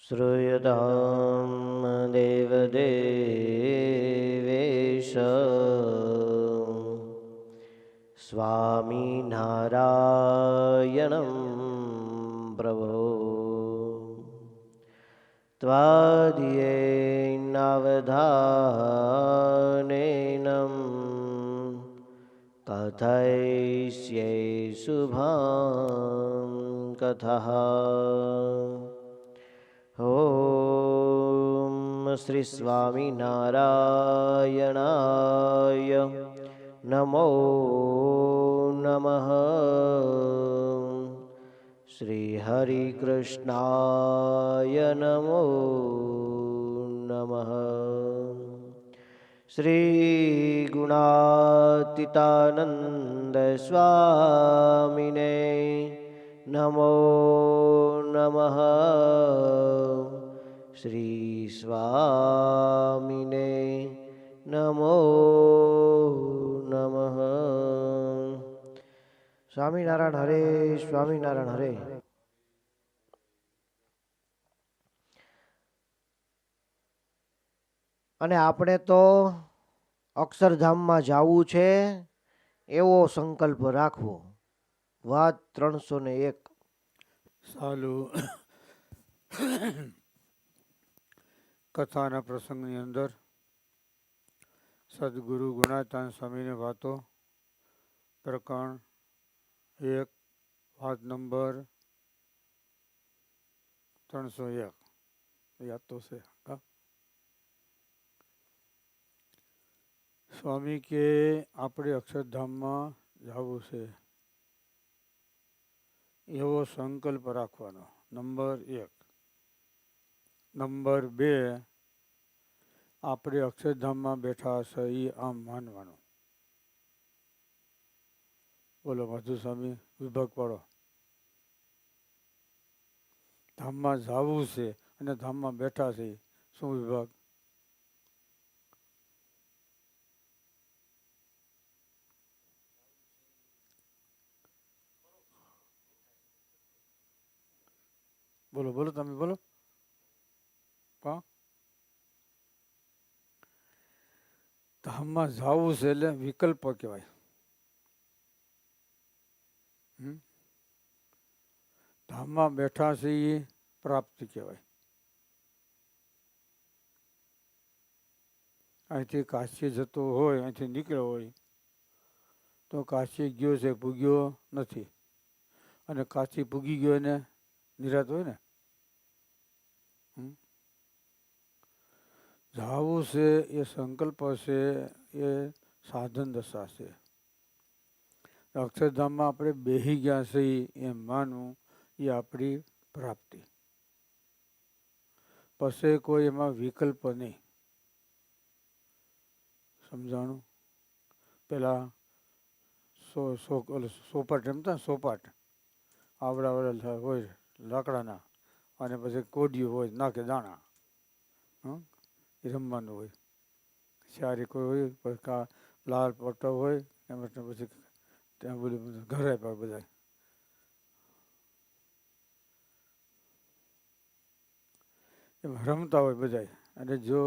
श्रूयतां देवदेवेश स्वामिनारायणं प्रभो त्वादियेनावधानेन कथयिष्ये शुभां कथः। ॐ श्री स्वामिनारायणाय नमो नमः। श्री हरिकृष्णाय नमो नमः। श्री गुणातीतानंद स्वामिने नमो नमः। श्री स्वामिने नमो नमः। સ્વામિનારાયણ હરે, સ્વામિનારાયણ હરે. અને આપણે તો અક્ષરધામમાં જવું છે એવો સંકલ્પ રાખવો. વાત 301. સાલું કથાના પ્રસંગની અંદર સદગુરુ ગુણાતાન સ્વામીની વાતો, પ્રકરણ 1, વાત નંબર 301 યાદ તો છે. સ્વામી કે આપણે અક્ષરધામમાં જવું છે એવો સંકલ્પ રાખવાનો, નંબર 1. નંબર 2, આપણે અક્ષરધામમાં બેઠા છે એ આમ માનવાનું. બોલો મધુ સ્વામી, વિભાગ પાડો. ધામમાં જવું છે અને ધામમાં બેઠા છે, શું વિભાગ? બોલો બોલો, તમે બોલો. હા, ધામમાં જવું છે એટલે વિકલ્પ કહેવાય. ધામમાં બેઠા છે એ પ્રાપ્તિ કહેવાય. અહીંથી કાશી જતો હોય, અહીંથી નીકળ્યો હોય તો કાશી ગયો છે, ભૂગ્યો નથી. અને કાશી ભૂગી ગયો એને નિરાત હોય ને. જાવું છે એ સંકલ્પ છે, એ સાધન દશા છે. અક્ષરધામમાં આપણે બેહી ગયા છે એમ માનવું એ આપણી પ્રાપ્તિ. પછી કોઈ એમાં વિકલ્પ નહીં. સમજાણું? પેલા સોપાટ રમતા, સોપાટ આવડા હોય લાકડાના, અને પછી કોડિયું હોય, નાખે દાણા, એ રમવાનું હોય. સારી કોઈ હોય, પછી લાલ પટ્ટો હોય, એમાં પછી ત્યાં બધું ઘરે પર બધા એમ રમતા હોય બધા. અને જો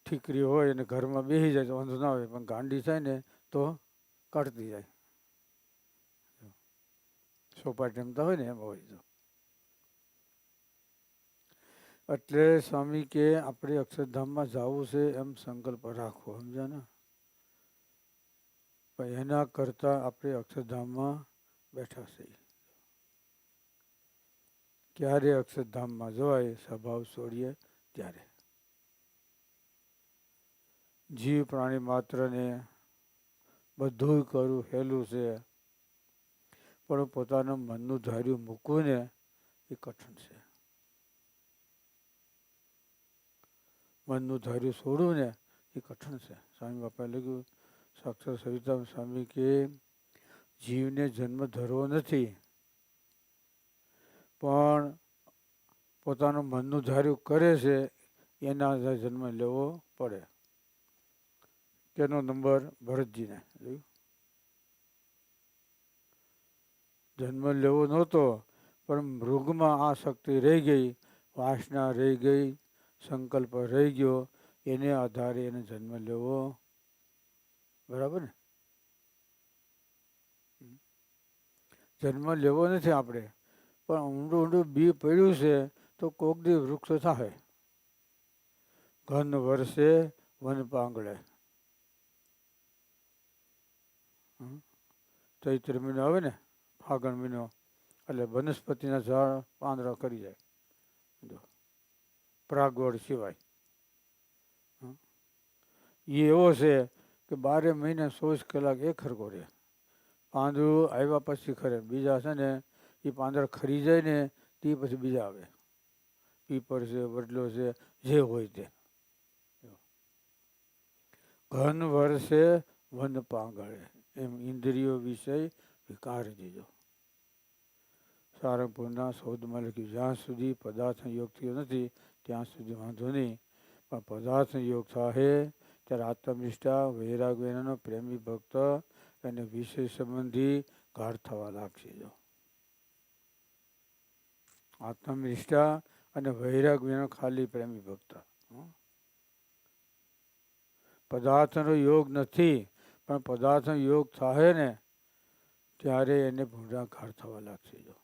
ઠીકરી હોય અને ઘરમાં બેસી જાય તો વાંધો ના હોય, પણ ગાંડી થાય ને તો કાઢતી જાય. સોપાટ રમતા હોય ને એમ હોય. તો એટલે સ્વામી કે આપણે અક્ષરધામમાં જવું છે એમ સંકલ્પ રાખવો, સમજ્યા ને? પણ એના કરતા આપણે અક્ષરધામમાં બેઠા છીએ. ક્યારે અક્ષરધામમાં જવાય? સ્વભાવ છોડીએ ત્યારે. જીવ પ્રાણી માત્રને બધું કરવું હેલું છે, પણ પોતાનું મનનું ધાર્યું મૂકવું ને એ કઠણ છે. મનનું ધાર્યું છોડવું ને એ કઠણ છે. સ્વામી બાપાએ લખ્યું, સાક્ષર સવિતા સ્વામી કે જીવને જન્મ ધરવો નથી, પણ પોતાનું મનનું ધાર્યું કરે છે એના જન્મ લેવો પડે. તેનો નંબર ભરતજીને જોયું. જન્મ લેવો નહોતો, પણ મૃગમાં આ શક્તિ રહી ગઈ, વાસના રહી ગઈ, સંકલ્પ રહી ગયો, એને આધારે એને જન્મ લેવો. બરાબર ને? જન્મ લેવો નથી આપણે, પણ ઊંડું ઊંડું બી પડ્યું છે તો કોક દી વૃક્ષ થાય. ઘન વર્ષે વન પાંગળે. ચૈત્ર મહિનો આવે ને, ફાગણ મહિનો, એટલે વનસ્પતિના ઝાડ પાંદડા કરી જાય. જો પરાગવડ સિવાય એ એવો છે કે 12 મહિને 24 કલાક એક હરખો રહે. પાંદડું આવ્યા પછી ખરે, બીજા છે ને એ પાંદડા ખરી જાય ને તે પછી બીજા આવે. પીપર છે, વડલો છે, જે હોય તે. ઘન વર્ષે વન પાંગળે, એમ ઇન્દ્રિયો વિષય વિકાર દીધો. સારંગપુરના 14માં લખ્યું, જ્યાં સુધી પદાર્થ યોગ થયો નથી ત્યાં સુધી વાંધો નહીં, પણ પદાર્થ યોગ થાય ત્યારે આત્મનિષ્ઠા, વૈરાગ વિનાનો પ્રેમી ભક્ત અને વિષય સંબંધી ગાઢ થવા લાગશે. જો આત્મનિષ્ઠા અને વૈરાગ વિનાનો ખાલી પ્રેમી ભક્ત. પદાર્થનો યોગ નથી, પણ પદાર્થનો યોગ થાય ને ત્યારે એને ભૂંડા ગાઢ થવા લાગશે. જો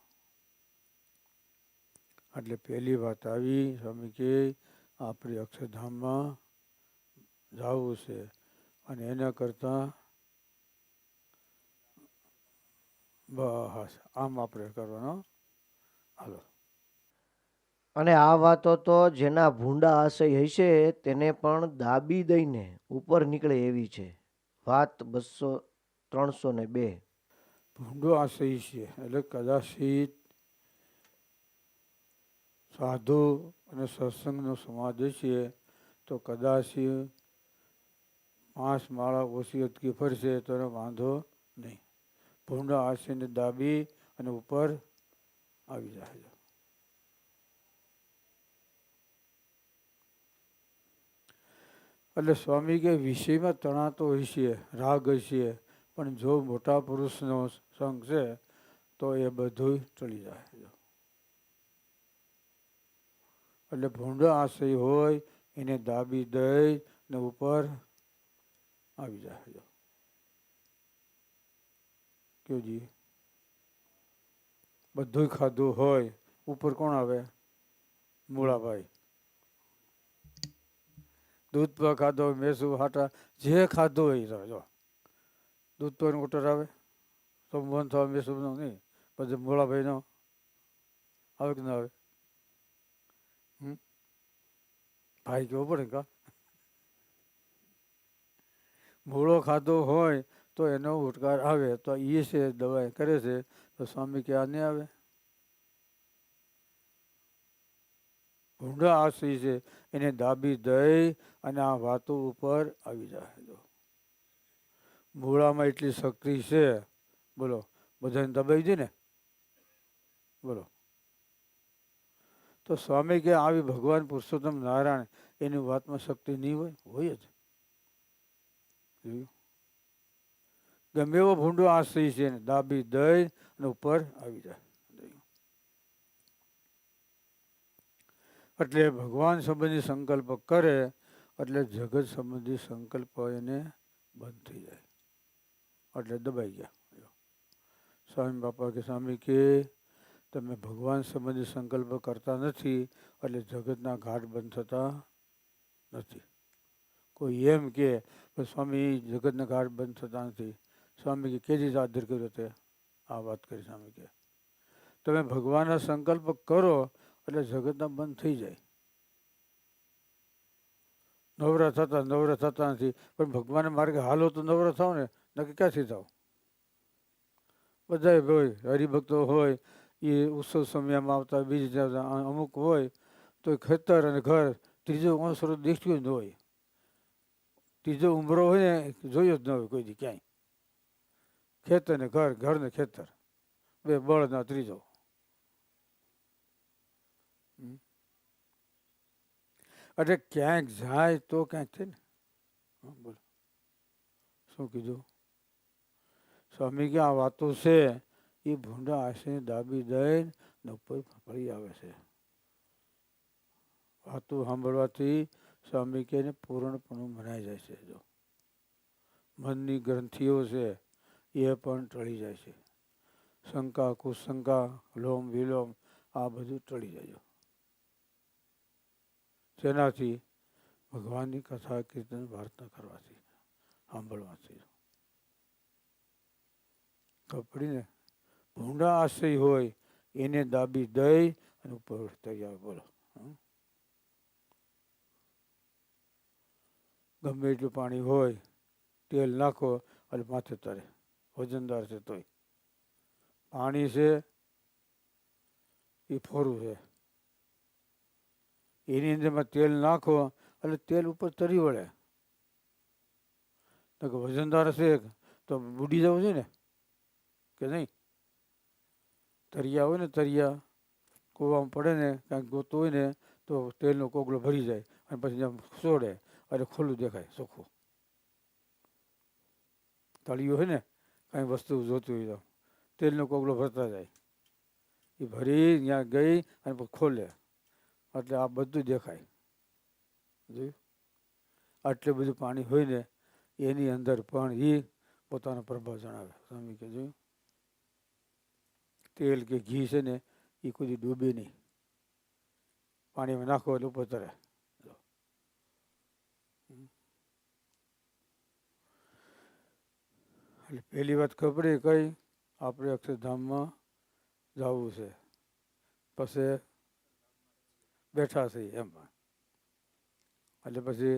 એટલે પહેલી વાત આવી, સ્વામી કે આપણે અક્ષરધામમાં જવું છે અને એના કરતાં બસ આમ આપણે કરવાનો. હાલો. અને આ વાતો તો જેના ભૂંડા આશય હશે તેને પણ દાબી દઈને ઉપર નીકળે એવી છે. વાત 302. ભૂંડો આશય છે એટલે કદાચિત સાધુ અને સત્સંગનો સમાજ છે તો કદાચ 5 માળા ઓછી અટકી ફરશે તો એનો વાંધો નહીં. ભૂંડા આશયને દાબી અને ઉપર આવી જાય. એટલે સ્વામી કે વિષયમાં તણાતો હશે, રાગ હશે, પણ જો મોટા પુરુષનો સંગ છે તો એ બધું ચડી જાય. એટલે ભૂંડો આશય હોય એને દાબી દઈ ને ઉપર આવી જાય. કેજી બધું ખાધું હોય ઉપર કોણ આવે? મૂળાભાઈ. દૂધ પર ખાધો હોય, મેસું હાટા જે ખાધું હોય જો દૂધ પર ઉટર આવે, સંબંધ થવા મેસું નહીં, પછી મૂળાભાઈ નો આવે કે ના આવે? ભાઈ કેવો પડે કા? મૂળો ખાધો હોય તો એનો ઉટકાર આવે, તો એ છે દવાઈ કરે છે, તો સ્વામી કે આ નહીં આવે? ભૂંડા આશય છે એને દાબી દઈ અને આ વાતો ઉપર આવી જાય. મૂળામાં એટલી શક્તિ છે, બોલો, બધાને દબાઈ દે ને, બોલો. તો સ્વામી કે આવી ભગવાન પુરુષોત્તમ નારાયણ એની વાતમાં શક્તિ નહીં હોય? હોય જ. ગમે એવો ભૂંડો આશય છે ને દાબી દઈ અને ઉપર આવી જાય. એટલે ભગવાન સંબંધી સંકલ્પ કરે એટલે જગત સંબંધી સંકલ્પ એને બંધ થઈ જાય. એટલે દબાઈ ગયા. સ્વામી બાપા કે સ્વામી કે તમે ભગવાન સંબંધી સંકલ્પ કરતા નથી એટલે જગતના ઘાટ બંધ થતા નથી. કોઈ એમ કે સ્વામી જગતના ઘાટ બંધ થતા નથી, સ્વામી કે કેજી આદર કર્યો તે આ વાત કરી. સ્વામી કે તમે ભગવાનના સંકલ્પ કરો એટલે જગતના બંધ થઈ જાય. નવરા થતા નથી, પણ ભગવાનના માર્ગે હાલો તો નવરા થાવ ને, નક્કી ક્યાંથી થાવ? બધા હોય હરિભક્તો હોય એ ઉત્સવ સમયમાં આવતા, બીજા અમુક હોય તો ખેતર અને ઘર ત્રીજો ઓસરો દેખ્યો જ ન હોય. ત્રીજો ઉમરો હોય ને જોયો જ ન હોય કોઈ દી ક્યાંય. ખેતર ને ઘર, ઘર ને ખેતર, બે બળદના ત્રીજો. એટલે ક્યાંક જાય તો ક્યાંક છે ને. બોલો શું કીધું? સ્વામી કે આ વાતો છે એ ભૂંડા આશય દાબી દઈને ઉપર ફરી આવે છે. વાતું સાંભળવાથી સ્વામી કે એને પૂર્ણપણું મનાઈ જાય છે. જો મનની ગ્રંથિઓ છે એ પણ ટળી જાય છે. શંકા કુશંકા લોમ વિલોમ આ બધું ટળી જાય. જેનાથી ભગવાનની કથા કીર્તન વાર્તા કરવાથી સાંભળવાથી કપડીને ભૂંડા આશય હોય એને દાબી દઈ અને ઉપર તૈયાર બોલો. ગમે એટલું પાણી હોય તેલ નાખો અને માથે તરે વજનદાર છે તોય. પાણી છે એ ફોરું છે એની અંદરમાં તેલ નાખો એટલે તેલ ઉપર તરી વળે. તો વજનદાર છે તો બુડી જવું છે ને કે નહીં. તરિયા હોય ને તરિયા કૂવામાં પડે ને કાંઈક ગોતું હોય ને તો તેલનો કોગળો ભરી જાય અને પછી આમ સોડે અને ખુલ્લું દેખાય ચોખ્ખું. તળિયું હોય ને કાંઈ વસ્તુ જોતી હોય તો તેલનો કોગળો ભરતા જાય એ ભરી ત્યાં ગઈ અને પછી ખોલે એટલે આ બધું દેખાય. જોયું આટલું બધું પાણી હોય ને એની અંદર પણ એ પોતાનો પ્રભાવ જણાવે. સ્વામી કે જોયું તેલ કે ઘી છે ને એ કોઈ ડૂબે નહીં. પાણીમાં નાખો એટલે ઉપર તરે. એટલે પહેલી વાત ખબર કઈ આપણે અક્ષરધામમાં જવું છે પછી બેઠા છીએ એમાં. એટલે પછી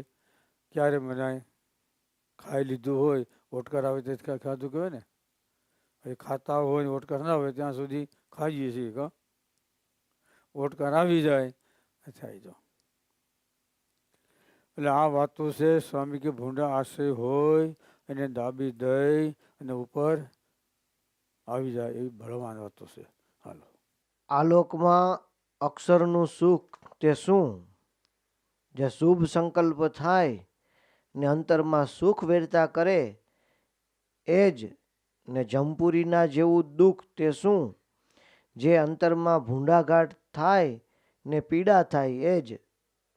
ક્યારે મનાય ખાઈ લીધું હોય ઓટકાર આવે તે ખાધું કહેવાય ને. એ ખાતા હોય ઓટકાર ના હોય ત્યાં સુધી ખાઈએ છીએ. ઓટકાર આવી જાય થાય જો. એટલે આ વાતો છે સ્વામી કે ભૂંડા આશય હોય એને દાબી દઈ અને ઉપર આવી જાય એવી બળવાન વાતો છે. હાલો આલોકમાં અક્ષરનું સુખ તે શું? જે શુભ સંકલ્પ થાય ને અંતરમાં સુખ વેરતા કરે એ જ. ને જંપુરીના જેવું દુઃખ તે શું? જે અંતરમાં ભૂંડાઘાટ થાય ને પીડા થાય એ જ.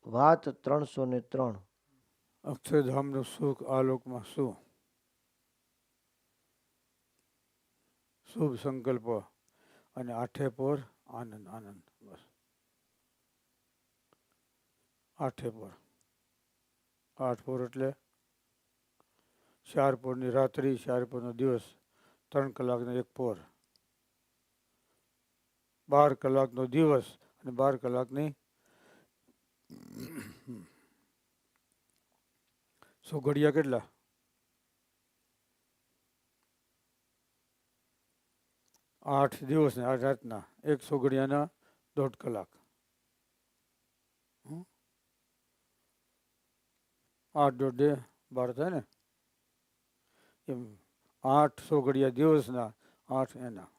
વાત 303. અક્ષરધામનું સુખ આલોકમાં શું? શુભ સંકલ્પ અને આઠે પોર આનંદ આનંદ. બસ આઠે પોર. 8 પોર એટલે 4 પોરની રાત્રિ 4 પોરનો દિવસ 3 કલાકનો એક પોર 12 કલાકનો દિવસ અને 12 કલાકની ઘડિયા કેટલા? 8 દિવસ ને 8 રાતના 100 ઘડિયાના 1.5 કલાક. 8 દોઢે 12 થાય ને એમ 800 ઘડિયા દિવસના 8 એના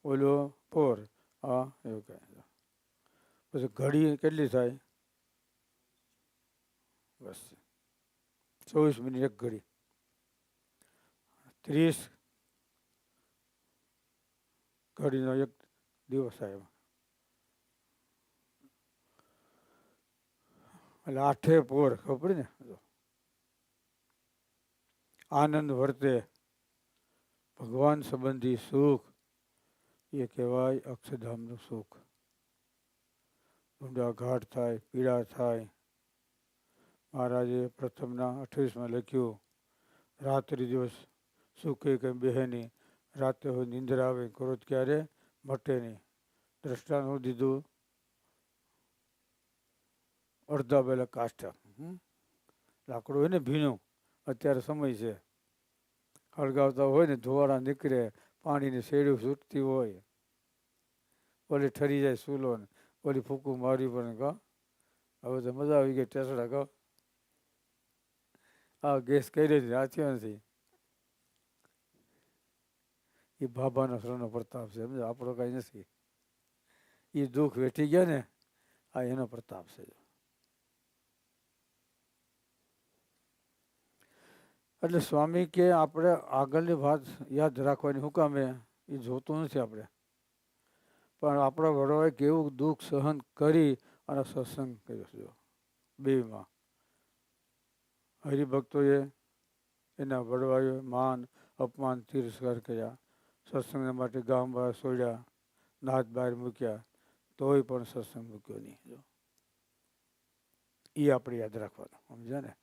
ઓલો પોર આ એવું કહે. પછી ઘડી કેટલી થાય? બસ 24 મિનિટ એક ઘડી 30 ઘડીનો એક દિવસ આવ્યો. એટલે આઠે પોર ખબર પડી ને. આનંદ વર્તે ભગવાન સંબંધી સુખ એ કહેવાય અક્ષરધામનું સુખ. ઊંડા ઘાટ થાય પીડા થાય. મહારાજે પ્રથમના 28માં લખ્યું રાત્રિ દિવસ સુખે કંઈ બેહે નહીં. રાતે હોય નિંદ્રા આવે ક્રોધ ક્યારે મટે નહીં. દ્રષ્ટાંત દીધું અડધા પહેલા કાષ્ઠ લાકડું હોય ને ભીનું અત્યારે સમય છે હળગાવતા હોય ને ધોવાળા નીકળે પાણીની શેડું છૂટતી હોય ઓલી ઠરી જાય સૂલો ને ઓલી ફૂકું મારી પણ કહો હવે તો મજા આવી ગઈ ટેસડા કહો આ ગેસ કઈ રહી આથ્યો નથી. એ બાબાનો શ્રનો પ્રતાપ છે સમજો આપણો કઈ નથી. એ દુઃખ વેઠી ગયા ને આ એનો પ્રતાપ છે. એટલે સ્વામી કે આપણે આગળની વાત યાદ રાખવાની શું કામે એ જોતું નથી આપણે. પણ આપણા વડોએ કેવું દુઃખ સહન કરી અને સત્સંગ કર્યો છે બેમાં. હરિભક્તોએ એના વડવાઓએ માન અપમાન તિરસ્કાર કર્યા, સત્સંગના માટે ગામ બહાર છોડ્યા, નાત બહાર મૂક્યા, તોય પણ સત્સંગ મૂક્યો નહીં. જો એ આપણે યાદ રાખવાનું, સમજ્યા ને?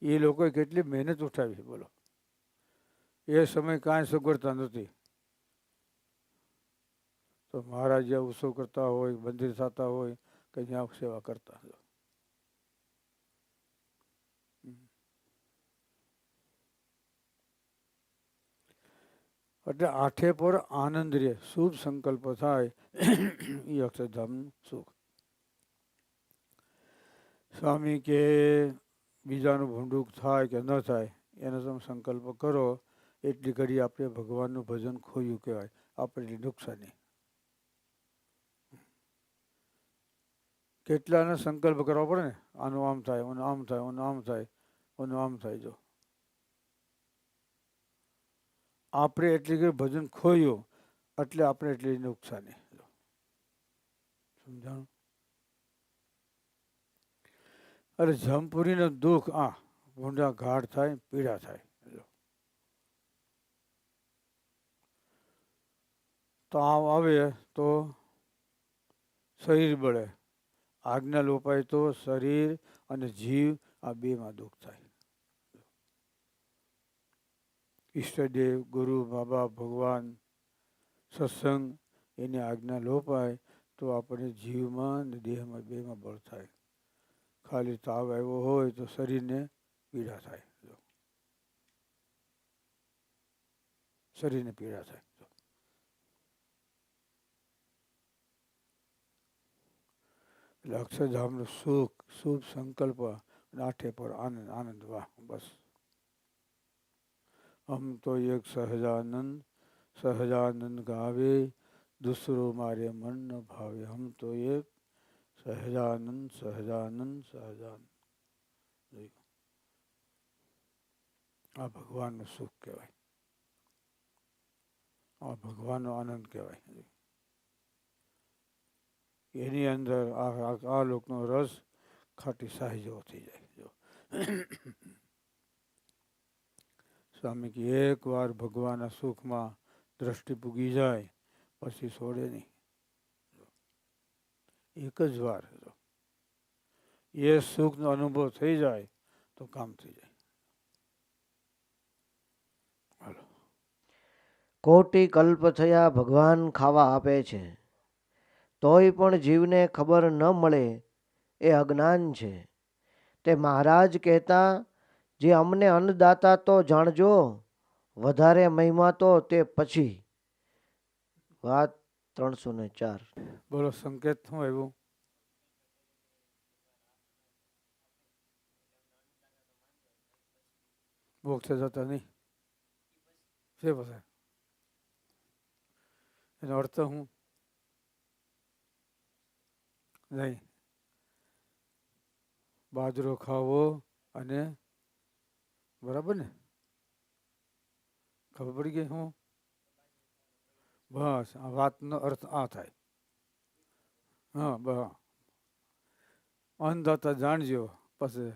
એ લોકોએ કેટલી મહેનત ઉઠાવી, બોલો. એ સમય કાંઈ સગવડતા નથી. તો મહારાજ જ્યાં ઉત્સવ કરતા હોય, મંદિર થતા હોય કે જ્યાં સેવા કરતા. એટલે આઠે પર આનંદ રહે, શુભ સંકલ્પ થાય એ અક્ષરધામનું સુખ. સ્વામી કે બીજાનું ભૂંડુક થાય કે ન થાય એનો તમે સંકલ્પ કરો એટલી ઘડી આપણે ભગવાનનું ભજન ખોયું કહેવાય, આપણે નુકસાની. કેટલાને સંકલ્પ કરવા પડે ને, આનું આમ થાય, ઓનું આમ થાય, ઓનું આમ થાય, ઓનું આમ થાય. જો આપણે એટલી ઘડી ભજન ખોયું એટલે આપણે એટલી નુકસાની. સમજાણું? અરે જમપુરીનું દુઃખ આ ભૂંડા ઘાટ થાય, પીડા થાય. તાવ આવે તો શરીર બળે, આજ્ઞા લોપાય તો શરીર અને જીવ આ બેમાં દુઃખ થાય. ઈષ્ટદેવ, ગુરુ, મા બાપ, ભગવાન, સત્સંગ એની આજ્ઞા લોપાય તો આપણે જીવમાં અને દેહમાં બેમાં બળ થાય. ખાલી તાવ આવ્યો હોય તો શરીરને પીડા થાય. શરીરને પીડા થાય. એટલે અક્ષરધામનું સુખ, શુભ સંકલ્પ, આઠે પર આનંદ, આનંદ. વાહ, બસ. હમ તો એક સહજાનંદ, સહજાનંદ ગાવે, દૂસરો મારે મન ન ભાવે. હમ તો એક સહજાનંદ, સહજાનંદ, સહજાનંદ. આ ભગવાનનું સુખ કહેવાય, આ ભગવાનનો આનંદ કહેવાય. એની અંદર આ લોકનો રસ ખાટી શાહી જેવો થઈ જાય. જો સ્વામી કે એક વાર ભગવાનના સુખમાં દ્રષ્ટિ પૂગી જાય પછી છોડે નહીં. એક જ વાર એ સુખનો અનુભવ થઈ જાય તો કામ થઈ જાય. હાલો. કોટી કલ્પ થયા ભગવાન ખાવા આપે છે, તોય પણ જીવને ખબર ન મળે એ અજ્ઞાન છે. તે મહારાજ કહેતા, જે અમને અન્નદાતા તો જાણજો, વધારે મહિમા તો તે પછી. વાત 304. બોલો, સંકેત શું આવ્યું? મોક્ષે જતા નહીં છે પછી એનો અર્થ હું નહીં. બાજરો ખાવો અને બરાબર ને, ખબર પડી ગઈ? હું બસ આ વાતનો અર્થ આ થાય. હા, બસ અન્નદાતા જાણજો પછી.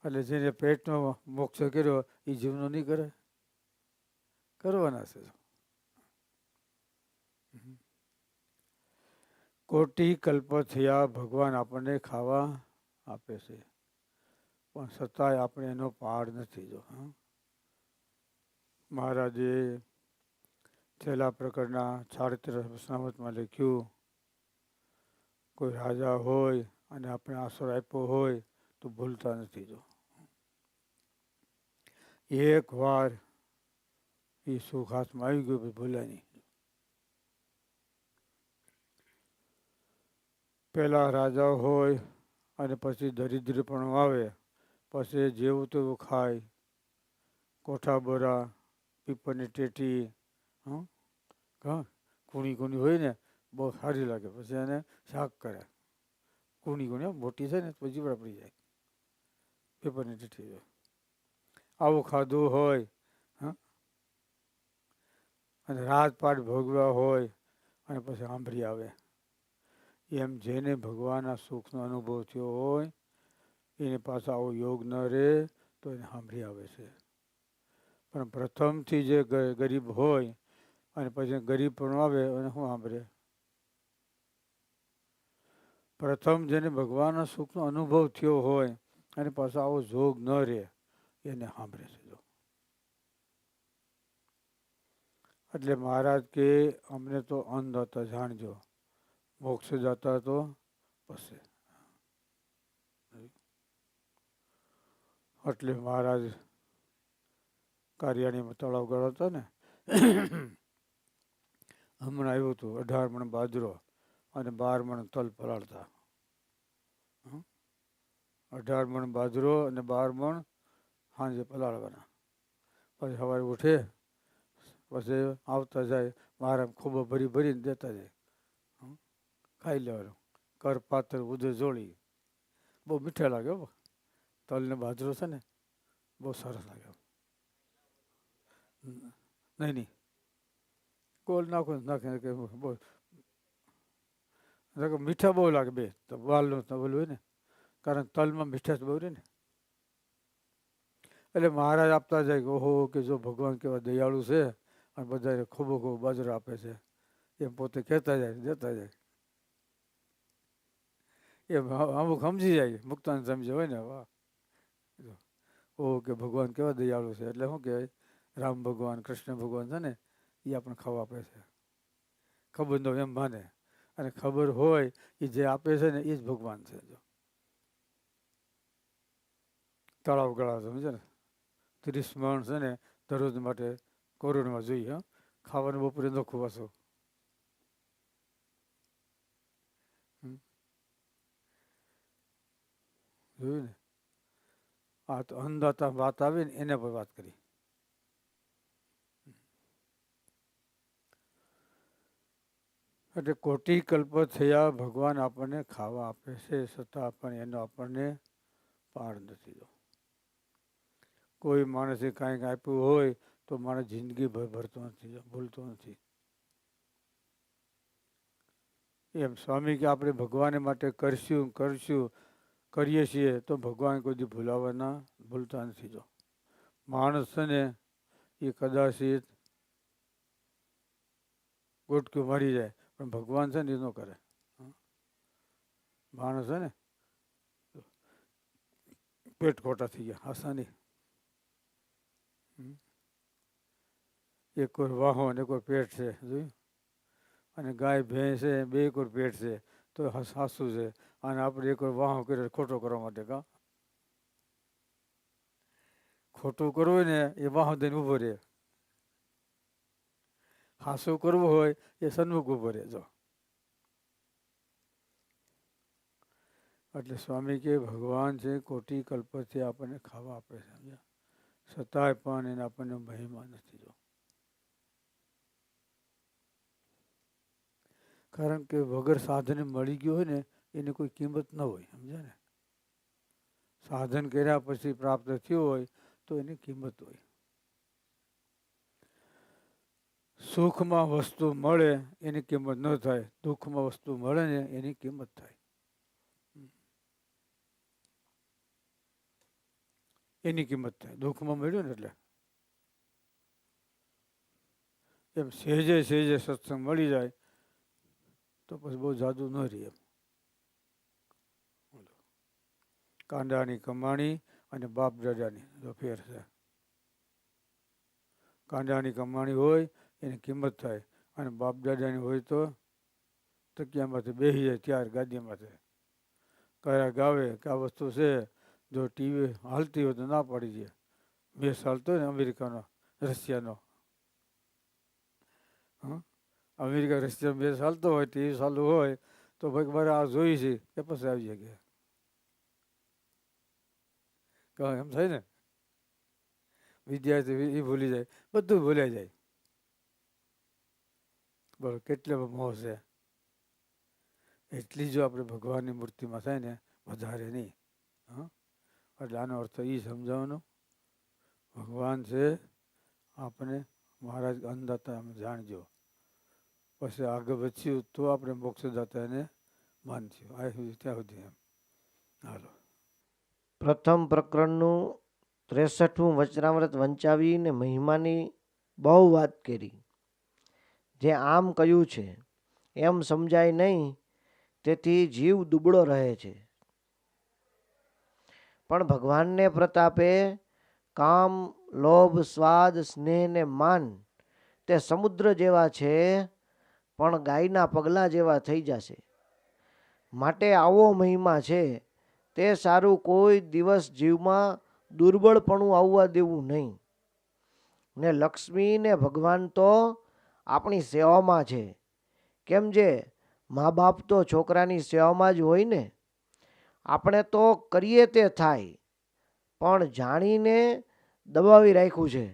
એટલે જેને પેટનો મોક્ષ કર્યો એ જીવનો નહીં કરે, કરવાના છે. કોટી કલ્પ થયા ભગવાન આપણને ખાવા આપે છે, પણ છતાંય આપણે એનો પાડ નથી. જો મહારાજે છેલ્લા પ્રકરણના 36 લખ્યું, કોઈ રાજા હોય અને આપણે આશરો આપ્યો હોય તો ભૂલતા નથી. જો એક વાર એ સુખ હાથમાં આવી ગયું પછી ભૂલાય નહીં. પહેલા રાજા હોય અને પછી દરિદ્રપણું આવે, પછી જેવું તેવું ખાય, કોઠા બોરા, પીપરની ટેટી, કૂણી કૂણી હોય ને બહુ સારી લાગે, પછી એને શાક કરે. કૂણી કૂણી મોટી છે ને પછી જીવડા પડી જાય. પીપરની ટેટી આવું ખાધું હોય, અને રાજપાટ ભોગવ્યા હોય અને પછી સાંભળી આવે. એમ જેને ભગવાનના સુખનો અનુભવ થયો હોય એને પાછો આવો યોગ ન રહે તો એને સાંભળી આવે છે. પણ પ્રથમથી જે ગરીબ હોય અને પછી ગરીબ પણ આવે અને શું સાંભળે? પ્રથમ જેને ભગવાનના સુખનો અનુભવ થયો હોય અને પાછો આવો જોગ ન રહે એને સાંભળે છે. એટલે મહારાજ કે અમને તો અંધ હતા જાણજો, મોક્ષ જતા તો પછી. એટલે મહારાજ કારિયાણીમાં તળાવ ગળો હતો ને, હમણાં આવ્યું હતું 18 મણ બાજરો અને 12 મણ તલ પલાળતા. 18 મણ બાજરો અને 12 મણ સાંજે પલાળવાના. પછી સવારે ઉઠે પછી આવતા જાય મારા ખૂબ ભરી ભરીને દેતા જાય. ખાઈ લેવાનું કર પાત્ર ઉધે જોડી. બહુ મીઠા લાગે હો. તલ ને બાજરો છે ને બહુ સરસ લાગે. નહીં ગોળ નાખો નાખે બહુ મીઠા બહુ લાગે બે તો વાલનું ઓલું હોય ને, કારણ તલમાં મીઠાશ બહુ રહે ને. એટલે મહારાજ આપતા જાય કે ઓહો કે જો ભગવાન કેવા દયાળુ છે અને બધાને ખૂબ ખૂબ બાજરો આપે છે એમ પોતે કહેતા જાય દેતા જાય. એ અમુક સમજી જાય મુક્તાન સમજે હોય ને, વાહ ઓહો કે ભગવાન કેવા દયાળુ છે. એટલે શું કહેવાય રામ ભગવાન કૃષ્ણ ભગવાન છે ને એ આપણે ખાવા આપે છે. ખબર ન એમ માને અને ખબર હોય એ જે આપે છે ને એ જ ભગવાન છે. જો તળાવ ગળા સમજે ને 30 મણ છે ને દરરોજ માટે કોરોનામાં જોઈએ. ખાવાનું બપોરે નોખું પાછું. જોયું ને. આ તો અંધાતા વાત આવી ને એના પર વાત કરી. એટલે કોટી કલ્પ થયા ભગવાન આપણને ખાવા આપે છે છતાં પણ એનો આપણને પાર નથી. કોઈ માણસે કાંઈક આપ્યું હોય તો માણસ જિંદગી ભરતો નથી, ભૂલતો નથી. એમ સ્વામી કે આપણે ભગવાન માટે કરશું કરીએ છીએ તો ભગવાન કોઈ દી ભૂલતા નથી. જો માણસ છે ને એ કદાચ ગોટક્યું મરી જાય પણ ભગવાન છે ને એ ન કરે. માણસ છે ને પેટ ખોટા થઈ ગયા આસાની. એક કોઈ વાહો અને કોઈ પેટ છે જોયું. અને ગાય ભેંસ છે બે કોઈ પેટ છે તો સાસુ છે અને આપણે એક વાહો કર્યો ખોટો કરવા માટે. ખોટું કરવું હોય ને એ વાહો દઈને ઊભો રહે. હાસું કરવું હોય એ સન્મુખ ઊભો રહે. જો એટલે સ્વામી કે ભગવાન છે કોટી કલ્પથી આપણને ખાવા આપે છે સમજ્યા, છતાંય પણ એને આપણને મહિમા નથી. જો કારણ કે વગર સાધને મળી ગયું હોય ને એની કોઈ કિંમત ન હોય. સમજ્યા ને. સાધન કર્યા પછી પ્રાપ્ત થયું હોય તો એની કિંમત હોય. સુખમાં વસ્તુ મળે એની કિંમત ન થાય, દુઃખમાં વસ્તુ મળે ને એની કિંમત થાય. એની કિંમત થાય. દુઃખમાં મળ્યું ને એટલે એમ સહેજે સહેજે સત્સંગ મળી જાય તો પછી બહુ જાદુ ન રહે. એમ કાંડાની કમાણી અને બાપ દાદાની જો ફેર છે. કાંડાની કમાણી હોય એની કિંમત થાય અને બાપ દાદાની હોય તો તકિયામાંથી બેસી જાય ત્યાર ગાદીમાંથી કયા ગાવે કે આ વસ્તુ છે. જો ટીવી હાલતી હોય તો ના પાડી દે. મેચ હાલતો હોય ને અમેરિકાનો રશિયાનો, અમેરિકા રશિયા મેચ હાલતો હોય ટીવી ચાલુ હોય તો ભાઈ મારે આ જોઈ છે એ પછી આવી જાય. એમ થાય ને વિદ્યાર્થી એ ભૂલી જાય, બધું ભૂલાઈ જાય. બોલો કેટલો મોહ છે. એટલી જો આપણે ભગવાનની મૂર્તિમાં થાય ને વધારે નહીં. એટલે આનો અર્થ એ સમજાવવાનો ભગવાન છે આપણે મહારાજ અન્નદાતા અમે જાણજો. પછી આગળ વધ્યું તો આપણે મોક્ષદાતા એને માનશું. આ સુધી ત્યાં સુધી એમ. હાલો. પ્રથમ પ્રકરણનું 63મું વચનામૃત વંચાવીને મહિમાની બહુ વાત કરી. જે આમ કહ્યું છે એમ સમજાય નહીં, તેથી જીવ દુબળો રહે છે. પણ ભગવાનને પ્રતાપે કામ, લોભ, સ્વાદ, સ્નેહ ને માન તે સમુદ્ર જેવા છે, પણ ગાયના પગલા જેવા થઈ જશે. માટે આવો મહિમા છે, તે સારું કોઈ દિવસ જીવમાં દુર્બળપણું આવવા દેવું નહીં. ને લક્ષ્મી ને ભગવાન તો આપણી સેવામાં છે. કેમ જે મા બાપ તો છોકરાની સેવામાં જ હોય ને. આપણે તો કરીએ તે થાય, પણ જાણીને દબાવી રાખ્યું છે.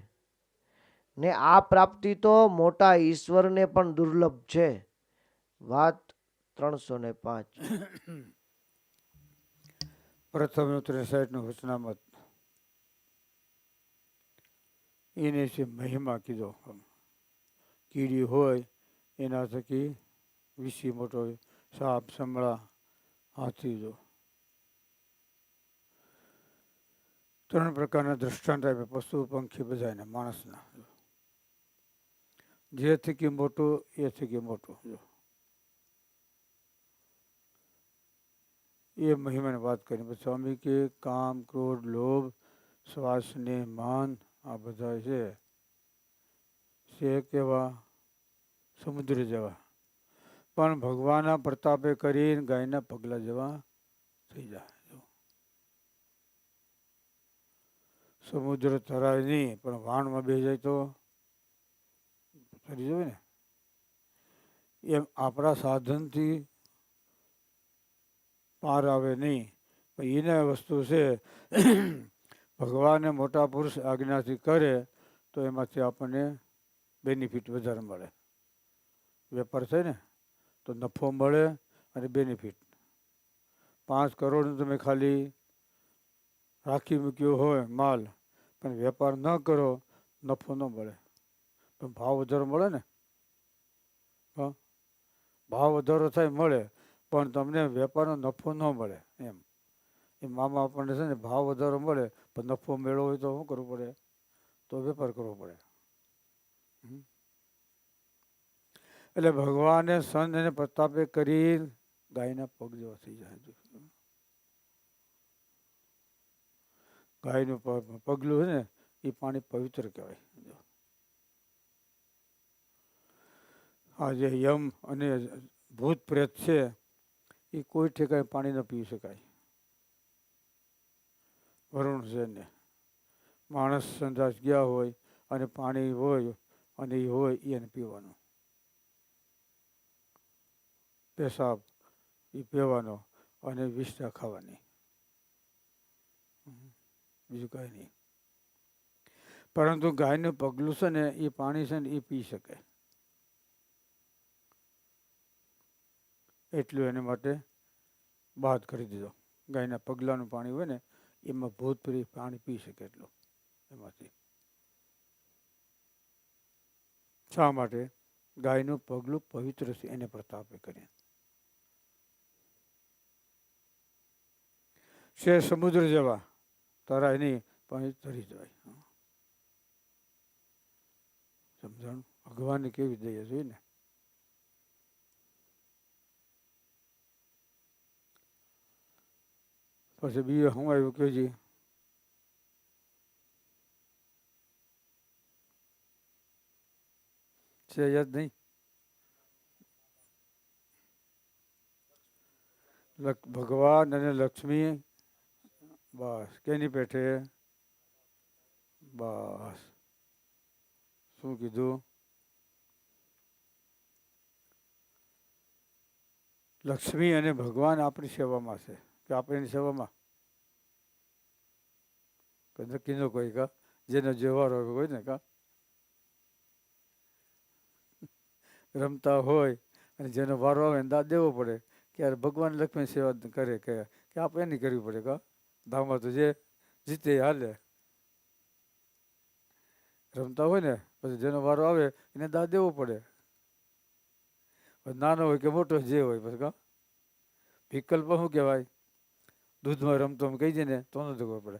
ને આ પ્રાપ્તિ તો મોટા ઈશ્વરને પણ દુર્લભ છે. વાત 305. પ્રથમ 63નું વચનામત એને છે મહિમા કીધો. કીડી હોય એના થકી વિષી મોટો સાપ, સમળા, હાથી જો 3 પ્રકારના દ્રષ્ટાંત આપે. પશુ, પંખી, બધાને, માણસના. જે થકી મોટું એ થકી મોટું. જો એ મહિમાની વાત કરી. પછી સ્વામી કે કામ, ક્રોધ, લોભ, શ્વાસ, સ્નેહ, માન આ બધા છે કેવા સમુદ્ર જેવા, પણ ભગવાનના પ્રતાપે કરીને ગાયના પગલા જેવા થઈ જાય. સમુદ્ર તરાય નહીં, પણ વાણમાં બેસી જાય તો તરી જાય ને. એમ આપણા સાધનથી પાર આવે નહીં, પણ એને વસ્તુ છે ભગવાને મોટા પુરુષ આજ્ઞાથી કરે તો એમાંથી આપણને બેનિફિટ વધારે મળે. વેપાર થાય ને તો નફો મળે અને બેનિફિટ. 5 કરોડનું તમે ખાલી રાખી મૂક્યો હોય માલ, પણ વેપાર ન કરો નફો ન મળે. પણ ભાવ વધારો મળે ને. હા, ભાવ વધારો થાય મળે, પણ તમને વેપારનો નફો ન મળે. એમ એ મામા આપણને છે ને ભાવ વધારો મળે પણ નફો મેળવો હોય તો શું કરવું પડે? તો વેપાર કરવો પડે. એટલે ભગવાને સંત એને પ્રતાપે કરી ગાયના પગ જેવા થઈ જાય. ગાયનું પગલું છે ને એ પાણી પવિત્ર કહેવાય. આ જે યમ અને ભૂત પ્રેત છે એ કોઈ ઠેકાએ પાણી ન પી શકાય. વરુણ છે ને માણસ સંદાસ ગયા હોય અને પાણી હોય અને એ હોય એને પીવાનું. પેશાબ એ પીવાનો અને વિષ્ઠા ખાવાની, બીજું કાંઈ નહીં. પરંતુ ગાયનું પગલું છે ને એ પાણી છે ને એ પી શકે એટલું એને માટે બાદ કરી દીધો. ગાયના પગલાનું પાણી હોય ને એમાં ભૂતપ્રેત પાણી પી શકે એટલું એમાંથી. શા માટે? ગાયનું પગલું પવિત્ર છે એને પ્રતાપે કરી. છે સમુદ્ર જેવા, તરાય નહીં પણ તરી જાય. સમજાણું? ભગવાનની કેવી દયા જોઈ ને. પછી બીજું શું આવ્યું કેજી? છે યાદ નહીં? ભગવાન અને લક્ષ્મી બસ કેની પેઠે? બસ શું કીધું? લક્ષ્મી અને ભગવાન આપણી સેવામાં છે કે આપણે એની સેવામાં? નક્કી ન કોઈ કા જેનો વ્યવહાર હોય ને કા રમતા હોય અને જેનો વારો આવે એને દાદ દેવો પડે કે યાર ભગવાન લક્ષ્મી સેવા કરે કે આપણે એની કરવી પડે કા ધામમાં તો જે જીતે હાલે. રમતા હોય ને પછી જેનો વારો આવે એને દાદ દેવો પડે. નાનો હોય કે મોટો જે હોય પછી કા વિકલ્પ શું કહેવાય? દૂધમાં રમતો એમ કહી દે ને તો નથી ખબર પડે.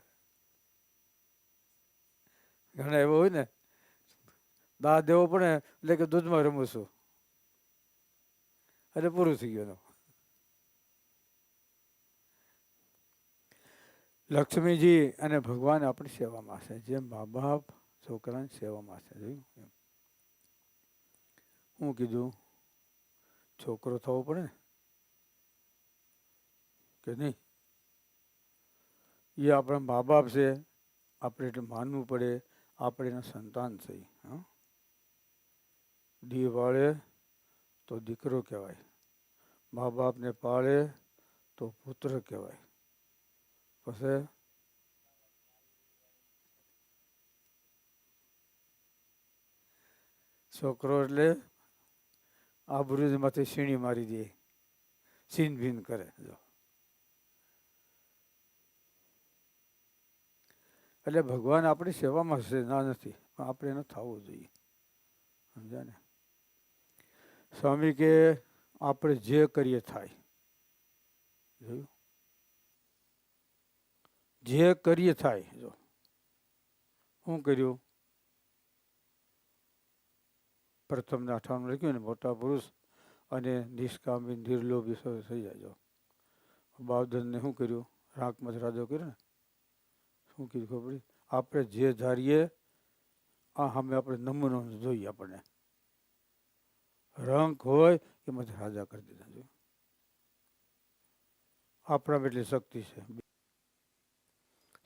ઘણા એવો હોય ને દાંત દેવો પડે એટલે કે દૂધમાં રમું છું એટલે પૂરું થઈ ગયું. લક્ષ્મીજી અને ભગવાન આપણી સેવામાં છે, જેમ મા બાપ છોકરાની સેવામાં છે. જોયું હું કીધું છોકરો થવો પડે ને કે નહીં? એ આપણા મા બાપ છે, આપણે એટલે માનવું પડે આપણે એના સંતાન છે. હા, દી વાળે તો દીકરો કહેવાય, મા બાપને પાળે તો પુત્ર કહેવાય. પછી છોકરો એટલે આબરૂમાંથી સીણી મારી દે, છીન ભીન કરે. જો એટલે ભગવાન આપણી સેવામાં છે, ના નથી, પણ આપણે એને થવું જોઈએ. સમજ્યા ને? સ્વામી કે આપણે જે કરીએ થાય. જોયું? જે કરીએ થાય. જો શું કર્યું? પ્રથમના 58 લખ્યું ને, મોટા પુરુષ અને નિષ્કામી નિર્લોભી થઈ જાય. બાવધનને શું કર્યું? રાંકમાં રાજો કર્યો ને, શું કીધું ખબર? આપણે જે ધારીએ આ સામે આપણે નમૂનો જોઈએ. આપણને રંક હોય એમાંથી રાજા કરી દીધા. આપણા એટલી શક્તિ છે.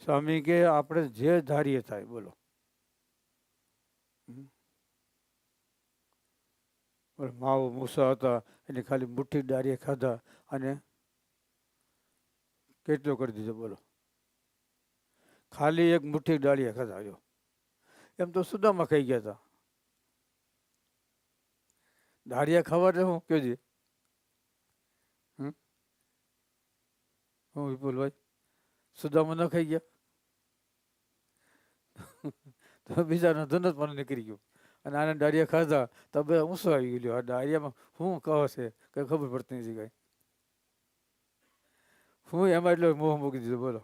સ્વામી કે આપણે જે ધારીએ થાય. બોલો, માવો મૂસા હતા એને ખાલી મુઠ્ઠી ડાળીએ ખાધા અને કેટલો કરી દીધો? બોલો, ખાલી એક મુઠ્ઠી ડાળીએ ખાધા. જો એમ તો સુદામાં ખાઈ ગયા હતા. દાળિયા ખાવા એટલે હું કહેજે. હું વિપુલભાઈ સુદામાં ન ખાઈ ગયા તો બીજાનો ધન જ મને નીકળી ગયો. અને આને દાળિયા ખાધા તો બે ઊંસો આવી ગયો. આ દાળિયામાં શું કહે છે કંઈ ખબર પડતી નથી. કાંઈ હું એમાં એટલો મોહ મૂકી દીધો. બોલો,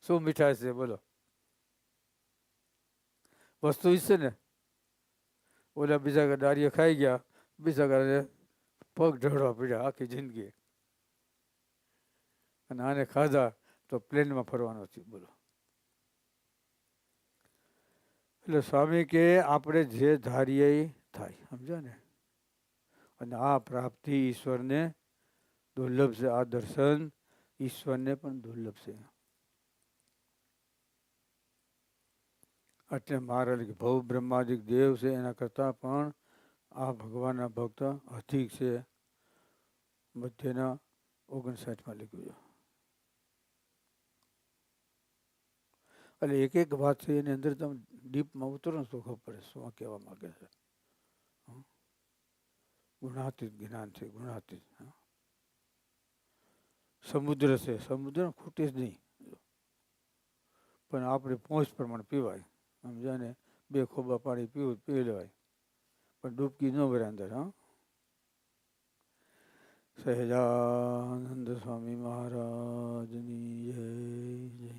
શું મીઠાશ છે? બોલો, વસ્તુ ઈ છે ને. ઓલા બીજા દાળિયા ખાઈ ગયા, બીજા કારણે પગ ઢળવા પડ્યા આખી જિંદગી. અને આને ખાધા તો પ્લેનમાં ફરવાનો થયું. બોલો, એટલે સ્વામી કે આપણે જે ધારીએ થાય. સમજ્યા ને? અને આ પ્રાપ્તિ ઈશ્વરને દુર્લભ છે. આ દર્શન ઈશ્વરને પણ દુર્લભ છે. એટલે મારા ભવ બ્રહ્માદિક દેવ છે એના કરતાં પણ આ ભગવાનના ભક્ત અધિક છે. મધ્યના 59માં લખ્યું છે. એટલે એક એક વાત છે એની અંદર તમે ડીપમાં ઉતરો ને તો ખબર પડે શું કહેવા માંગે છે. ગુણાતીત જ્ઞાન છે. ગુણાતીત સમુદ્ર છે. સમુદ્ર ખૂટે જ નહીં, પણ આપણે પહોંચ પ્રમાણે પીવાય. સમજ્યા ને? 2 ખોબા પાણી પીવું પી લેવાય, પણ ડૂબકી ન ભરે અંદર. હા, સહેજાનંદ સ્વામી મહારાજની જય.